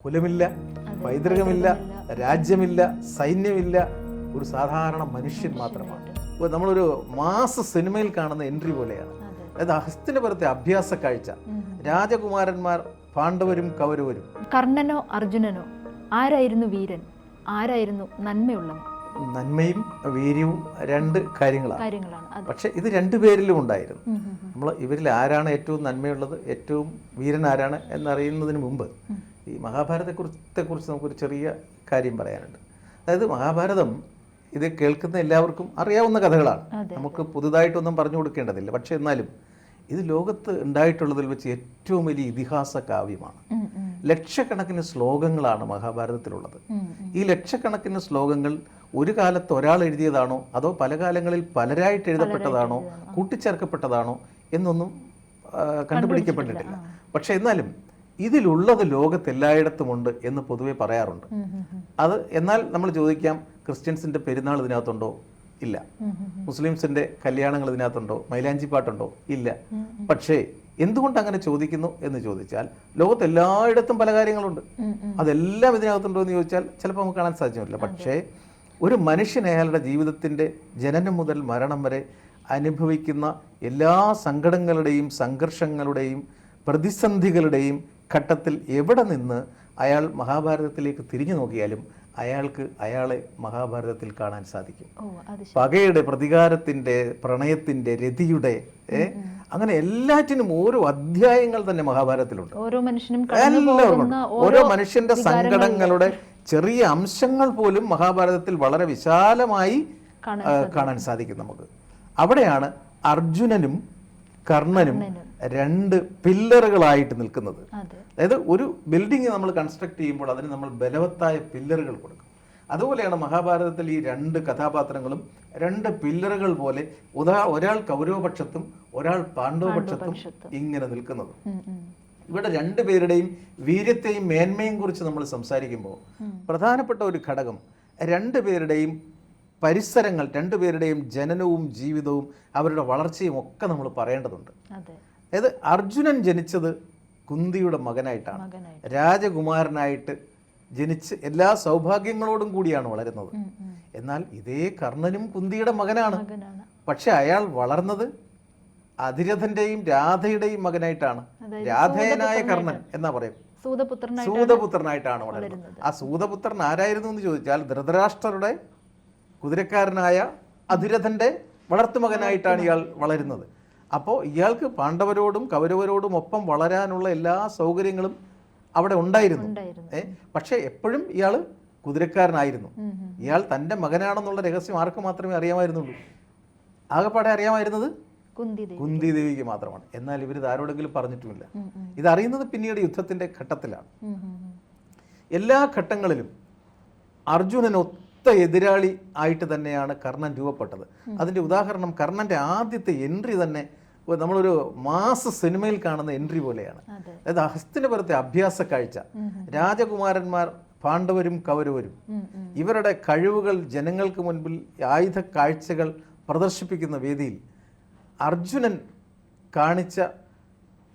കുലമില്ല, പൈതൃകമില്ല, രാജ്യമില്ല, സൈന്യമില്ല, ഒരു സാധാരണ മനുഷ്യൻ മാത്രമാണ്. ഇപ്പോൾ നമ്മളൊരു മാസ സിനിമയിൽ കാണുന്ന എൻട്രി പോലെയാണ്. അതായത് ഹസ്തിനപുരത്തെ അഭ്യാസ കാഴ്ച, രാജകുമാരന്മാർ, പാണ്ഡവരും കൗരവരും. കർണനോ അർജുനനോ ആരായിരുന്നു വീരൻ, ആരായിരുന്നു നന്മയുള്ളവൻ? നന്മയും വീര്യവും രണ്ട് കാര്യങ്ങളാണ്. പക്ഷെ ഇത് രണ്ടുപേരിലും ഉണ്ടായിരുന്നു. നമ്മൾ ഇവരിൽ ആരാണ് ഏറ്റവും നന്മയുള്ളത്, ഏറ്റവും വീരൻ ആരാണ് എന്നറിയുന്നതിന് മുമ്പ് ഈ മഹാഭാരതത്തെക്കുറിച്ച് നമുക്കൊരു ചെറിയ കാര്യം പറയാനുണ്ട്. അതായത് മഹാഭാരതം ഇത് കേൾക്കുന്ന എല്ലാവർക്കും അറിയാവുന്ന കഥകളാണ്, നമുക്ക് പുതുതായിട്ടൊന്നും പറഞ്ഞു കൊടുക്കേണ്ടതില്ല. പക്ഷെ എന്നാലും ഇത് ലോകത്ത് ഉണ്ടായിട്ടുള്ളതിൽ വെച്ച് ഏറ്റവും വലിയ ഇതിഹാസ കാവ്യമാണ്. ലക്ഷക്കണക്കിന് ശ്ലോകങ്ങളാണ് മഹാഭാരതത്തിലുള്ളത്. ഈ ലക്ഷക്കണക്കിന് ശ്ലോകങ്ങൾ ഒരു കാലത്ത് ഒരാൾ എഴുതിയതാണോ അതോ പല കാലങ്ങളിൽ പലരായിട്ട് എഴുതപ്പെട്ടതാണോ കൂട്ടിച്ചേർക്കപ്പെട്ടതാണോ എന്നൊന്നും കണ്ടുപിടിക്കപ്പെട്ടിട്ടില്ല. പക്ഷെ എന്നാലും ഇതിലുള്ളത് ലോകത്തെല്ലായിടത്തുമുണ്ട് എന്ന് പൊതുവെ പറയാറുണ്ട്. അത് എന്നാൽ നമ്മൾ ചോദിക്കാം, ക്രിസ്ത്യൻസിൻ്റെ പെരുന്നാൾ ഇതിനകത്തുണ്ടോ? ഇല്ല. മുസ്ലിംസിൻ്റെ കല്യാണങ്ങൾ ഇതിനകത്തുണ്ടോ? മൈലാഞ്ചി പാട്ടുണ്ടോ? ഇല്ല. പക്ഷേ എന്തുകൊണ്ട് അങ്ങനെ ചോദിക്കുന്നു എന്ന് ചോദിച്ചാൽ ലോകത്തെല്ലായിടത്തും പല കാര്യങ്ങളുണ്ട്. അതെല്ലാം ഇതിനകത്തുണ്ടോ എന്ന് ചോദിച്ചാൽ ചിലപ്പോൾ നമുക്ക് കാണാൻ സാധിച്ചില്ല. പക്ഷേ ഒരു മനുഷ്യൻ അയാളുടെ ജീവിതത്തിൻ്റെ ജനനം മുതൽ മരണം വരെ അനുഭവിക്കുന്ന എല്ലാ സങ്കടങ്ങളുടെയും സംഘർഷങ്ങളുടെയും പ്രതിസന്ധികളുടെയും ഘട്ടത്തിൽ എവിടെ നിന്ന് അയാൾ മഹാഭാരതത്തിലേക്ക് തിരിഞ്ഞു നോക്കിയാലും അയാൾക്ക് അയാളെ മഹാഭാരതത്തിൽ കാണാൻ സാധിക്കും. പകയുടെ, പ്രതികാരത്തിൻ്റെ, പ്രണയത്തിൻ്റെ, രതിയുടെ, അങ്ങനെ എല്ലാറ്റിനും ഓരോ അധ്യായങ്ങൾ തന്നെ മഹാഭാരതത്തിലുണ്ട്. എല്ലാവർക്കും ഓരോ മനുഷ്യന്റെ സങ്കടങ്ങളുടെ ചെറിയ അംശങ്ങൾ പോലും മഹാഭാരതത്തിൽ വളരെ വിശാലമായി കാണാൻ സാധിക്കും നമുക്ക്. അവിടെയാണ് അർജുനനും കർണനും രണ്ട് പില്ലറുകളായിട്ട് നിൽക്കുന്നത്. അതായത് ഒരു ബിൽഡിംഗ് നമ്മൾ കൺസ്ട്രക്ട് ചെയ്യുമ്പോൾ അതിന് നമ്മൾ ബലവത്തായ പില്ലറുകൾ കൊടുക്കും. അതുപോലെയാണ് മഹാഭാരതത്തിൽ ഈ രണ്ട് കഥാപാത്രങ്ങളും രണ്ട് പില്ലറുകൾ പോലെ ഒരാൾ കൗരവപക്ഷത്തും ഒരാൾ പാണ്ഡവപക്ഷത്തും ഇങ്ങനെ നിൽക്കുന്നത്. ഇവിടെ രണ്ടുപേരുടെയും വീര്യത്തെയും മേന്മയും കുറിച്ച് നമ്മൾ സംസാരിക്കുമ്പോൾ പ്രധാനപ്പെട്ട ഒരു ഘടകം രണ്ടുപേരുടെയും പരിസരങ്ങൾ, രണ്ടുപേരുടെയും ജനനവും ജീവിതവും അവരുടെ വളർച്ചയും ഒക്കെ നമ്മൾ പറയേണ്ടതുണ്ട്. അതായത് അർജുനൻ ജനിച്ചത് കുന്തിയുടെ മകനായിട്ടാണ്, രാജകുമാരനായിട്ട് ജനിച്ച് എല്ലാ സൗഭാഗ്യങ്ങളോടും കൂടിയാണ് വളരുന്നത്. എന്നാൽ ഇതേ കർണനും കുന്തിയുടെ മകനാണ്. പക്ഷെ അയാൾ വളർന്നത് അതിരഥന്റെയും രാധയുടെയും മകനായിട്ടാണ്. രാധേയനായ കർണൻ എന്നാ പറയും, സൂതപുത്രനായിട്ടാണ് വളരുന്നത്. ആ സൂതപുത്രൻ ആരായിരുന്നു എന്ന് ചോദിച്ചാൽ ധൃതരാഷ്ട്രരുടെ കുതിരക്കാരനായ അതിരഥന്റെ വളർത്തുമകനായിട്ടാണ് ഇയാൾ വളരുന്നത്. അപ്പോൾ ഇയാൾക്ക് പാണ്ഡവരോടും കൗരവരോടും ഒപ്പം വളരാനുള്ള എല്ലാ സൗകര്യങ്ങളും അവിടെ ഉണ്ടായിരുന്നു. പക്ഷെ എപ്പോഴും ഇയാൾ കുതിരക്കാരനായിരുന്നു. ഇയാൾ തൻ്റെ മകനാണെന്നുള്ള രഹസ്യം ആർക്ക് മാത്രമേ അറിയാമായിരുന്നുള്ളൂ? ആകെപ്പാടെ അറിയാമായിരുന്നത് കുന്തി ദേവിക്ക് മാത്രമാണ്. എന്നാൽ ഇവർ ആരോടെങ്കിലും പറഞ്ഞിട്ടുമില്ല. ഇതറിയുന്നത് പിന്നീട് യുദ്ധത്തിന്റെ ഘട്ടത്തിലാണ്. എല്ലാ ഘട്ടങ്ങളിലും അർജുനനൊത്ത എതിരാളി ആയിട്ട് തന്നെയാണ് കർണൻ രൂപപ്പെട്ടത്. അതിൻ്റെ ഉദാഹരണം കർണന്റെ ആദ്യത്തെ എൻട്രി തന്നെ നമ്മളൊരു മാസ സിനിമയിൽ കാണുന്ന എൻട്രി പോലെയാണ്. അതായത് ഹസ്തിനപുരത്തെ അഭ്യാസ കാഴ്ച, രാജകുമാരന്മാർ, പാണ്ഡവരും കൗരവരും, ഇവരുടെ കഴിവുകൾ ജനങ്ങൾക്ക് മുൻപിൽ ആയുധ കാഴ്ചകൾ പ്രദർശിപ്പിക്കുന്ന വേദിയിൽ അർജുനൻ കാണിച്ച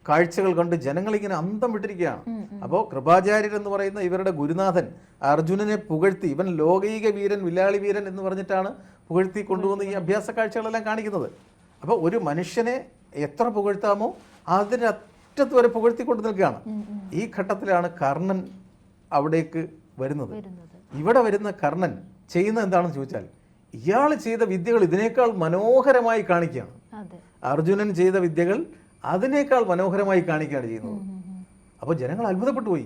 കാഴ്ചകൾ കണ്ട് ജനങ്ങളിങ്ങനെ അന്തം വിട്ടിരിക്കുകയാണ്. അപ്പോൾ കൃപാചാര്യർ എന്ന് പറയുന്ന ഇവരുടെ ഗുരുനാഥൻ അർജുനനെ പുകഴ്ത്തി, ഇവൻ ലോകൈക വീരൻ, വില്ലാളി വീരൻ എന്ന് പറഞ്ഞിട്ടാണ് പുകഴ്ത്തി കൊണ്ടുവന്ന് ഈ അഭ്യാസ കാഴ്ചകളെല്ലാം കാണിക്കുന്നത്. അപ്പോൾ ഒരു മനുഷ്യനെ എത്ര പുകഴ്ത്താമോ അതിനറ്റത്ത് വരെ പുകഴ്ത്തിക്കൊണ്ട് നിൽക്കുകയാണ്. ഈ ഘട്ടത്തിലാണ് കർണൻ അവിടേക്ക് വരുന്നത്. ഇവിടെ വരുന്ന കർണൻ ചെയ്യുന്നത് എന്താണെന്ന് ചോദിച്ചാൽ ഇയാൾ ചെയ്ത വിദ്യകൾ ഇതിനേക്കാൾ മനോഹരമായി കാണിക്കുകയാണ്. അർജുനൻ ചെയ്ത വിദ്യകൾ അതിനേക്കാൾ മനോഹരമായി കാണിക്കുകയാണ് ചെയ്യുന്നത്. അപ്പോൾ ജനങ്ങൾ അത്ഭുതപ്പെട്ടു പോയി.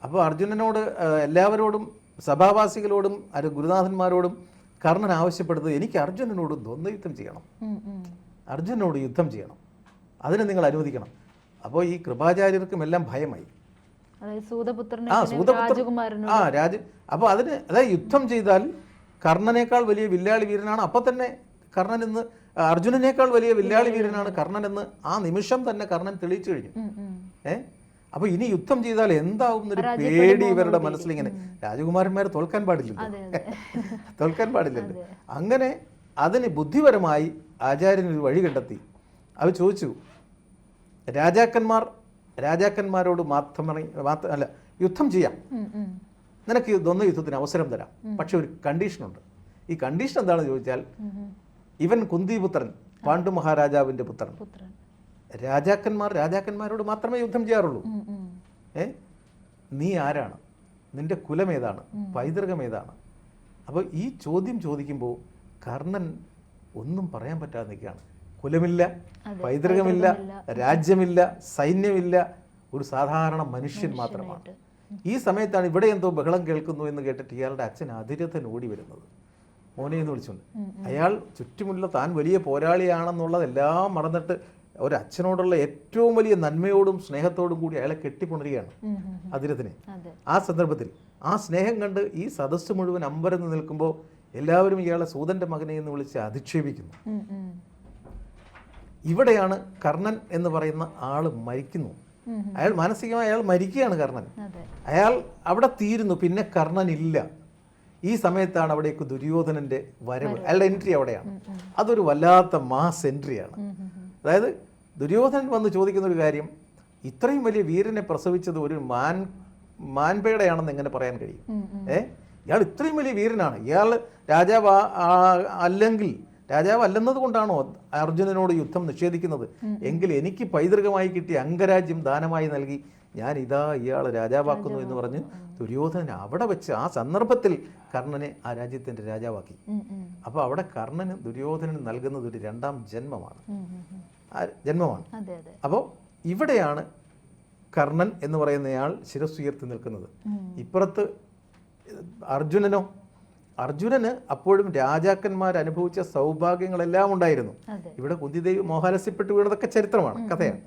അപ്പോൾ അർജുനനോട്, എല്ലാവരോടും, സഭാവാസികളോടും ഗുരുനാഥന്മാരോടും കർണൻ ആവശ്യപ്പെടുന്നത് എനിക്ക് അർജുനനോട് ദ്വന്ദ്വയുദ്ധം ചെയ്യണം, അർജുനനോട് യുദ്ധം ചെയ്യണം, അതിന് നിങ്ങൾ അനുവദിക്കണം. അപ്പോൾ ഈ കൃപാചാര്യർക്കും എല്ലാം ഭയമായി. അപ്പോൾ അതിന്, അതായത് യുദ്ധം ചെയ്താൽ കർണനേക്കാൾ വലിയ വില്ലാളി വീരനാണ്. അപ്പം തന്നെ കർണൻ എന്ന്, അർജുനനേക്കാൾ വലിയ വില്ലാളി വീരനാണ് കർണൻ എന്ന് ആ നിമിഷം തന്നെ കർണൻ തെളിയിച്ചു കഴിഞ്ഞു. അപ്പൊ ഇനി യുദ്ധം ചെയ്താൽ എന്താവും എന്നൊരു പേടി ഇവരുടെ മനസ്സിലിങ്ങനെ. രാജകുമാരന്മാർ തോൽക്കാൻ പാടില്ലല്ലോ. അങ്ങനെ അതിന് ബുദ്ധിപരമായി ആചാര്യനൊരു വഴി കണ്ടെത്തി. അവർ ചോദിച്ചു, രാജാക്കന്മാരോട് യുദ്ധം ചെയ്യാം, നിനക്ക് ദ്വന്ദ്വയുദ്ധത്തിന് അവസരം തരാം, പക്ഷെ ഒരു കണ്ടീഷനുണ്ട്. ഈ കണ്ടീഷൻ എന്താണെന്ന് ചോദിച്ചാൽ, ഇവൻ കുന്തിപുത്രൻ, പാണ്ഡു മഹാരാജാവിൻ്റെ പുത്രൻ. രാജാക്കന്മാരോട് മാത്രമേ യുദ്ധം ചെയ്യാറുള്ളൂ. നീ ആരാണ്, നിന്റെ കുലം ഏതാണ്, പൈതൃകം ഏതാണ്? അപ്പോൾ ഈ ചോദ്യം ചോദിക്കുമ്പോൾ കർണൻ ഒന്നും പറയാൻ പറ്റാതെ നിൽക്കുകയാണ്. കുലമില്ല, പൈതൃകമില്ല, രാജ്യമില്ല, സൈന്യമില്ല, ഒരു സാധാരണ മനുഷ്യൻ മാത്രമാണ്. ഈ സമയത്താണ് ഇവിടെ എന്തോ ബഹളം കേൾക്കുന്നു എന്ന് കേട്ടിട്ട് ഇയാളുടെ അച്ഛൻ അതിരഥൻ ഓടി വരുന്നത്, മോനെ എന്ന് വിളിച്ചുകൊണ്ട്. അയാൾ ചുറ്റുമുള്ള താൻ വലിയ പോരാളിയാണെന്നുള്ളതെല്ലാം മറന്നിട്ട് ഒരച്ഛനോടുള്ള ഏറ്റവും വലിയ നന്മയോടും സ്നേഹത്തോടും കൂടി അയാളെ കെട്ടിപ്പുണരുകയാണ് അതിരഥനെ. ആ സന്ദർഭത്തിൽ ആ സ്നേഹം കണ്ട് ഈ സദസ്സ് മുഴുവൻ അമ്പരന്ന് നിൽക്കുമ്പോൾ എല്ലാവരും ഇയാളെ സൂതന്റെ മകനെ എന്ന് വിളിച്ച് അധിക്ഷേപിക്കുന്നു. ഇവിടെയാണ് കർണൻ എന്ന് പറയുന്ന ആള് മരിക്കുന്നു. അയാൾ മാനസികമായി അയാൾ മരിക്കുകയാണ്. കർണൻ അയാൾ അവിടെ തീരുന്നു. പിന്നെ കർണൻ ഇല്ല. ഈ സമയത്താണ് അവിടേക്ക് ദുര്യോധനന്റെ വരവ്. അയാളുടെ എൻട്രി അവിടെയാണ്. അതൊരു വല്ലാത്ത മാസ് എൻട്രിയാണ്. അതായത് ദുര്യോധനൻ വന്ന് ചോദിക്കുന്ന ഒരു കാര്യം, ഇത്രയും വലിയ വീരനെ പ്രസവിച്ചത് ഒരു മാൻപേടയാണെന്ന് എങ്ങനെ പറയാൻ കഴിയും? ഇയാൾ ഇത്രയും വലിയ വീരനാണ്, ഇയാൾ രാജാവ് അല്ലെങ്കിൽ രാജാവ് അല്ലെന്നത് കൊണ്ടാണോ അർജുനനോട് യുദ്ധം നിഷേധിക്കുന്നത്? എങ്കിൽ എനിക്ക് പൈതൃകമായി കിട്ടിയ അംഗരാജ്യം ദാനമായി നൽകി ഞാൻ ഇയാൾ രാജാവാക്കുന്നു എന്ന് പറഞ്ഞ് ദുര്യോധനൻ അവിടെ വെച്ച് ആ സന്ദർഭത്തിൽ കർണനെ ആ രാജ്യത്തിൻ്റെ രാജാവാക്കി. അപ്പോൾ അവിടെ കർണന് ദുര്യോധനന് നൽകുന്നത് ഒരു രണ്ടാം ജന്മമാണ്. അപ്പോൾ ഇവിടെയാണ് കർണൻ എന്ന് പറയുന്നയാൾ ശിരസ്സുയർത്തി നിൽക്കുന്നത്. ഇപ്പുറത്ത് അർജുനന് അപ്പോഴും രാജാക്കന്മാർ അനുഭവിച്ച സൗഭാഗ്യങ്ങളെല്ലാം ഉണ്ടായിരുന്നു. ഇവിടെ കുന്തിദേവി മോഹാലസ്യപ്പെട്ടു വീണതൊക്കെ ചരിത്രമാണ്, കഥയാണ്.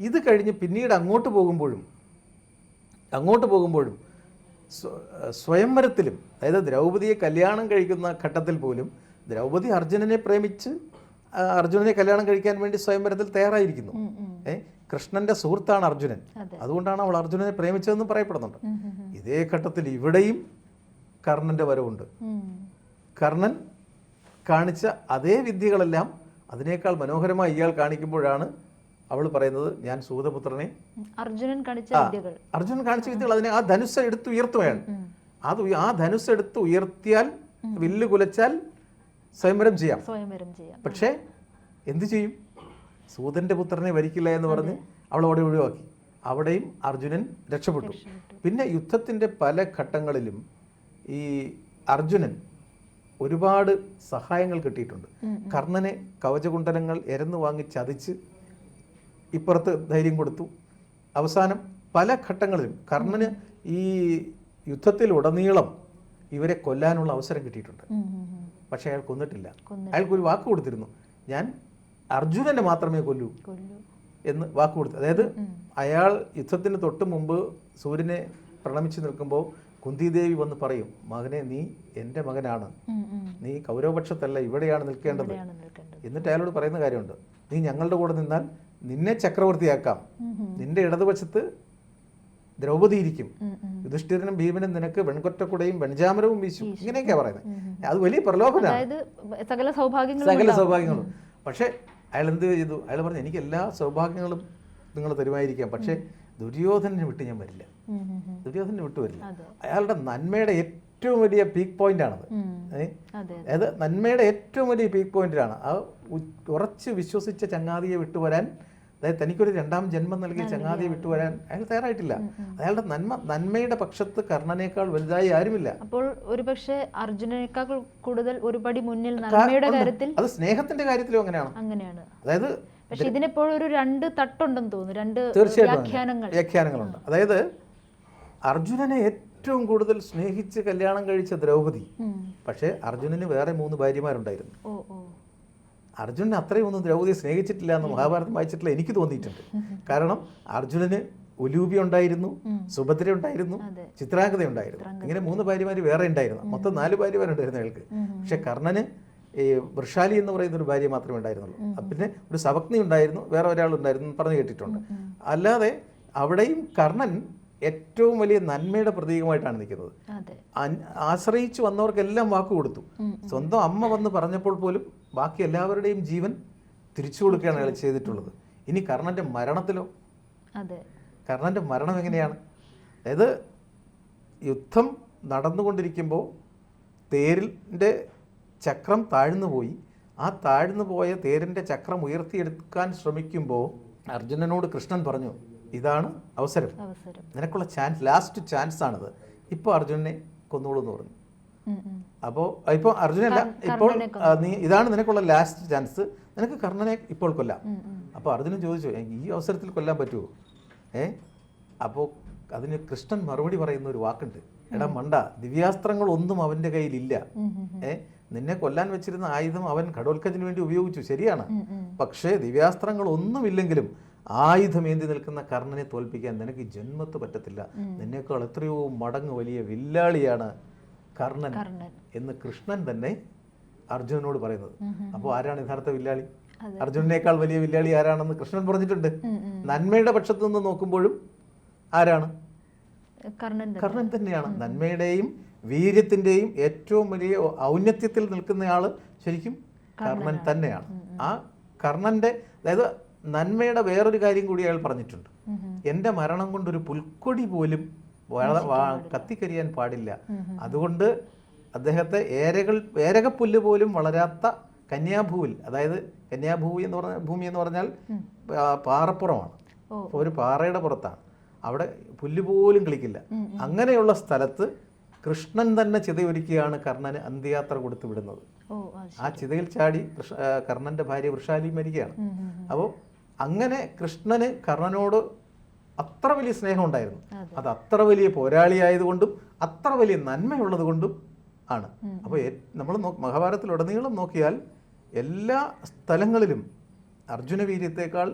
ഇത് കഴിഞ്ഞ് പിന്നീട് അങ്ങോട്ട് പോകുമ്പോഴും സ്വയംവരത്തിലും, അതായത് ദ്രൗപദിയെ കല്യാണം കഴിക്കുന്ന ഘട്ടത്തിൽ പോലും ദ്രൗപദി അർജുനനെ കല്യാണം കഴിക്കാൻ വേണ്ടി സ്വയംവരത്തിൽ തയ്യാറായിരിക്കുന്നു. കൃഷ്ണന്റെ സുഹൃത്താണ് അർജുനൻ, അതുകൊണ്ടാണ് അവൾ അർജുനനെ പ്രേമിച്ചതെന്നും പറയപ്പെടുന്നുണ്ട്. ഇതേ ഘട്ടത്തിൽ ഇവിടെയും കർണന്റെ വരവുണ്ട്. കർണൻ കാണിച്ച അതേ വിദ്യകളെല്ലാം അതിനേക്കാൾ മനോഹരമായി ഇയാൾ കാണിക്കുമ്പോഴാണ് അവൾ പറയുന്നത്, ഞാൻ സൂതപുത്രനെ അർജുനൻ കാണിച്ച വിദ്യകൾ അതിനെ ആ ധനുസ് എടുത്ത് ഉയർത്തുകയാണ്. ആ ധനുസ് എടുത്ത് ഉയർത്തിയാൽ, വില്ല് കുലച്ചാൽ സ്വയംവരം ചെയ്യാം. പക്ഷേ എന്തു ചെയ്യും? സൂതന്റെ പുത്രനെ വരിക്കില്ല എന്ന് പറഞ്ഞ് അവൾ അവിടെ ഒഴിവാക്കി. അവിടെയും അർജുനൻ രക്ഷപ്പെട്ടു. പിന്നെ യുദ്ധത്തിൻ്റെ പല ഘട്ടങ്ങളിലും ഈ അർജുനൻ ഒരുപാട് സഹായങ്ങൾ കിട്ടിയിട്ടുണ്ട്. കർണനെ കവചകുണ്ടലങ്ങൾ എരന്നു വാങ്ങി ചതിച്ച് ഇപ്പുറത്ത് ധൈര്യം കൊടുത്തു. അവസാനം പല ഘട്ടങ്ങളിലും കർണന് ഈ യുദ്ധത്തിലുടനീളം ഇവരെ കൊല്ലാനുള്ള അവസരം കിട്ടിയിട്ടുണ്ട്. പക്ഷെ അയാൾ കൊന്നിട്ടില്ല. അയാൾക്കൊരു വാക്ക് കൊടുത്തിരുന്നു, ഞാൻ അർജുനനെ മാത്രമേ കൊല്ലൂ എന്ന് വാക്ക് കൊടുത്തു. അതായത് അയാൾ യുദ്ധത്തിന് തൊട്ട് മുമ്പ് സൂര്യനെ പ്രണമിച്ച് നിൽക്കുമ്പോൾ കുന്തിദേവി വന്ന് പറയും, മകനെ നീ എൻ്റെ മകനാണ്, നീ കൗരവപക്ഷത്തല്ല, ഇവിടെയാണ് നിൽക്കേണ്ടത്. എന്നിട്ട് അയാളോട് പറയുന്ന കാര്യമുണ്ട്, നീ ഞങ്ങളുടെ കൂടെ നിന്നാൽ നിന്നെ ചക്രവർത്തിയാക്കാം, നിന്റെ ഇടതുപക്ഷത്ത് ദ്രൗപദി ഇരിക്കും, യുധിഷ്ഠിരനും ഭീമനും നിനക്ക് വെൺകൊറ്റക്കുടയും വെൺചാമരവും വീശും, ഇങ്ങനെയൊക്കെയാ പറയുന്നത്. അത് വലിയ പ്രലോഭനമാണ്, സകല സൗഭാഗ്യങ്ങളും. പക്ഷെ അയാൾ എന്ത് ചെയ്തു? അയാൾ പറഞ്ഞു, എനിക്ക് എല്ലാ സൗഭാഗ്യങ്ങളും നിങ്ങൾ തരുമായിരിക്കാം, പക്ഷേ ദുര്യോധനനെ വിട്ട് ഞാൻ വരില്ല. ദുര്യോധനനെ വിട്ടു വരില്ല. അയാളുടെ നന്മയുടെ ഏറ്റവും വലിയ പീക്ക് പോയിന്റാണത്. അതായത് നന്മയുടെ ഏറ്റവും വലിയ പീക്ക് പോയിന്റിലാണ്. ആ ഉറച്ച് വിശ്വസിച്ച ചങ്ങാതിയെ വിട്ടുവരാൻ, അതായത് തനിക്കൊരു രണ്ടാം ജന്മം നൽകിയ ചങ്ങാതിയെ വിട്ടുവരാൻ അയാൾ തയ്യാറായിട്ടില്ല. അയാളുടെ നന്മയുടെ പക്ഷത്ത് കർണനേക്കാൾ വലുതായി ആരുമില്ല. അപ്പോൾ ഒരുപക്ഷെ അർജുനനേക്കാൾ കൂടുതൽ ഒരുപടി മുന്നിൽ നന്മയുടെ കാര്യത്തിൽ, അത് സ്നേഹത്തിന്റെ കാര്യത്തിലും അങ്ങനെയാണ്. അതായത് പക്ഷെ ഇതിനെപ്പോഴും ഒരു രണ്ട് തട്ടുണ്ടെന്ന് തോന്നുന്നു, രണ്ട് വ്യാഖ്യാനങ്ങളുണ്ട്. അതായത് അർജുനനെ ഏറ്റവും കൂടുതൽ സ്നേഹിച്ച് കല്യാണം കഴിച്ച ദ്രൗപദി, പക്ഷേ അർജുനന് വേറെ 3 ഭാര്യമാരുണ്ടായിരുന്നു. അർജുനൻ അത്രയും ഒന്നും ദ്രൗപദിയെ സ്നേഹിച്ചിട്ടില്ല എന്ന് മഹാഭാരതം വായിച്ചിട്ടില്ല എനിക്ക് തോന്നിയിട്ടുണ്ട്. കാരണം അർജുനന് ഉലൂബി ഉണ്ടായിരുന്നു, സുഭദ്ര ഉണ്ടായിരുന്നു, ചിത്രാംഗത ഉണ്ടായിരുന്നു. ഇങ്ങനെ 3 ഭാര്യമാർ വേറെ ഉണ്ടായിരുന്നു. മൊത്തം 4 ഭാര്യമാരുണ്ടായിരുന്നു അയാൾക്ക്. പക്ഷെ കർണന് ഈ വൃഷാലി എന്ന് പറയുന്ന ഒരു ഭാര്യ മാത്രമേ ഉണ്ടായിരുന്നുള്ളൂ. പിന്നെ ഒരു സവഗ്നി ഉണ്ടായിരുന്നു, വേറെ ഒരാളുണ്ടായിരുന്നു പറഞ്ഞു കേട്ടിട്ടുണ്ട്. അല്ലാതെ അവിടെയും കർണൻ ഏറ്റവും വലിയ നന്മയുടെ പ്രതീകമായിട്ടാണ് നിൽക്കുന്നത്. ആശ്രയിച്ചു വന്നവർക്കെല്ലാം വാക്ക് കൊടുത്തു. സ്വന്തം അമ്മ വന്ന് പറഞ്ഞപ്പോൾ പോലും ബാക്കി എല്ലാവരുടെയും ജീവൻ തിരിച്ചു കൊടുക്കുകയാണ് അയാൾ ചെയ്തിട്ടുള്ളത്. ഇനി കർണന്റെ മരണത്തിലോ? കർണന്റെ മരണം എങ്ങനെയാണ്? അതായത് യുദ്ധം നടന്നുകൊണ്ടിരിക്കുമ്പോൾ തേരിൻ്റെ ചക്രം താഴ്ന്നു പോയി. ആ താഴ്ന്നു പോയ തേരിൻ്റെ ചക്രം ഉയർത്തിയെടുക്കാൻ ശ്രമിക്കുമ്പോൾ അർജുനനോട് കൃഷ്ണൻ പറഞ്ഞു, ഇതാണ് അവസരം, നിനക്കുള്ള ചാൻസ്, ലാസ്റ്റ് ചാൻസ് ആണിത്, ഇപ്പോൾ അർജുനനെ കൊന്നോളൂ എന്ന് പറഞ്ഞു. അപ്പോൾ ഇപ്പോൾ അർജുനല്ല, ഇപ്പോൾ നീ ഇതാണ് നിനക്കുള്ള ലാസ്റ്റ് ചാൻസ്, നിനക്ക് കർണനെ ഇപ്പോൾ കൊല്ലാം. അപ്പോൾ അർജുനൻ ചോദിച്ചു, ഈ അവസരത്തിൽ കൊല്ലാൻ പറ്റുമോ? അപ്പോൾ അതിന് കൃഷ്ണൻ മറുപടി പറയുന്ന ഒരു വാക്കുണ്ട്, എടാ മണ്ട, ദിവ്യാസ്ത്രങ്ങളൊന്നും അവൻ്റെ കയ്യിലില്ല. നിന്നെ കൊല്ലാൻ വെച്ചിരുന്ന ആയുധം അവൻ ഘടോത്കചിന് വേണ്ടി ഉപയോഗിച്ചു, ശരിയാണ്. പക്ഷേ ദിവ്യാസ്ത്രങ്ങളൊന്നുമില്ലെങ്കിലും ആയുധമേന്തി നിൽക്കുന്ന കർണനെ തോൽപ്പിക്കാൻ നിനക്ക് ജന്മത്ത് പറ്റത്തില്ല. നിന്നേക്കാൾ എത്രയോ മടങ്ങ് വലിയ വില്ലാളിയാണ് കർണൻ എന്ന് കൃഷ്ണൻ തന്നെ അർജുനനോട് പറയുന്നത്. അപ്പോൾ ആരാണ് യഥാർത്ഥ വില്ലാളി? അർജുനനേക്കാൾ വലിയ വില്ലാളി ആരാണെന്ന് കൃഷ്ണൻ പറഞ്ഞിട്ടുണ്ട്. നന്മയുടെ പക്ഷത്തു നിന്ന് നോക്കുമ്പോഴും ആരാണ്? കർണൻ തന്നെയാണ്. നന്മയുടെയും വീര്യത്തിൻ്റെയും ഏറ്റവും വലിയ ഔന്നത്യത്തിൽ നിൽക്കുന്നയാൾ ശരിക്കും കർണൻ തന്നെയാണ്. ആ കർണൻ്റെ, അതായത് നന്മയുടെ വേറൊരു കാര്യം കൂടി അയാൾ പറഞ്ഞിട്ടുണ്ട്, എൻ്റെ മരണം കൊണ്ടൊരു പുൽക്കൊടി പോലും കത്തിക്കരിയാൻ പാടില്ല. അതുകൊണ്ട് അദ്ദേഹത്തെ ഏരകപ്പുല്ല് പോലും വളരാത്ത കന്യാഭൂവിൽ, അതായത് കന്യാഭൂമി എന്ന് പറഞ്ഞാൽ പാറപ്പുറമാണ്, ഒരു പാറയുടെ പുറത്താണ്, അവിടെ പുല്ല് പോലും കിളിക്കില്ല. അങ്ങനെയുള്ള സ്ഥലത്ത് കൃഷ്ണൻ തന്നെ ചിതയൊരുക്കിയാണ് കർണന് അന്ത്യയാത്ര കൊടുത്തു വിടുന്നത്. ആ ചിതയിൽ ചാടി കർണന്റെ ഭാര്യ വൃഷാലി മരിക്കുകയാണ്. അപ്പോൾ അങ്ങനെ കൃഷ്ണന് കർണനോട് അത്ര വലിയ സ്നേഹം ഉണ്ടായിരുന്നു. അത് അത്ര വലിയ പോരാളിയായതുകൊണ്ടും അത്ര വലിയ നന്മയുള്ളത് കൊണ്ടും ആണ്. അപ്പോൾ നമ്മൾ മഹാഭാരതത്തിലുടനീളം നോക്കിയാൽ എല്ലാ സ്ഥലങ്ങളിലും അർജുന വീര്യത്തെക്കാൾ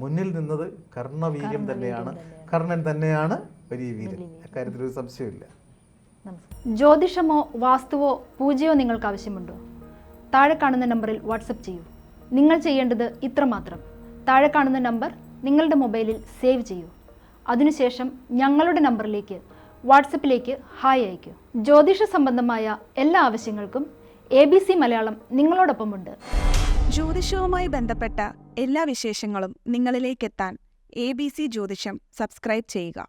മുന്നിൽ നിന്നത് കർണവീര്യം തന്നെയാണ്. കർണൻ തന്നെയാണ് വലിയ വീരൻ, അക്കാര്യത്തിൽ ഒരു സംശയമില്ല. ജ്യോതിഷമോ വാസ്തുവോ പൂജയോ നിങ്ങൾക്ക് ആവശ്യമുണ്ടോ? താഴെ കാണുന്ന നമ്പറിൽ വാട്സപ്പ് ചെയ്യൂ. നിങ്ങൾ ചെയ്യേണ്ടത് ഇത്രമാത്രം: താഴെ കാണുന്ന നമ്പർ നിങ്ങളുടെ മൊബൈലിൽ സേവ് ചെയ്യൂ. അതിനുശേഷം ഞങ്ങളുടെ നമ്പറിലേക്ക് വാട്സപ്പിലേക്ക് ഹായ് അയയ്ക്കൂ. ജ്യോതിഷ സംബന്ധമായ എല്ലാ ആവശ്യങ്ങൾക്കും ABC മലയാളം നിങ്ങളോടൊപ്പമുണ്ട്. ജ്യോതിഷവുമായി ബന്ധപ്പെട്ട എല്ലാ വിശേഷങ്ങളും നിങ്ങളിലേക്കെത്താൻ ABC ജ്യോതിഷം സബ്സ്ക്രൈബ് ചെയ്യുക.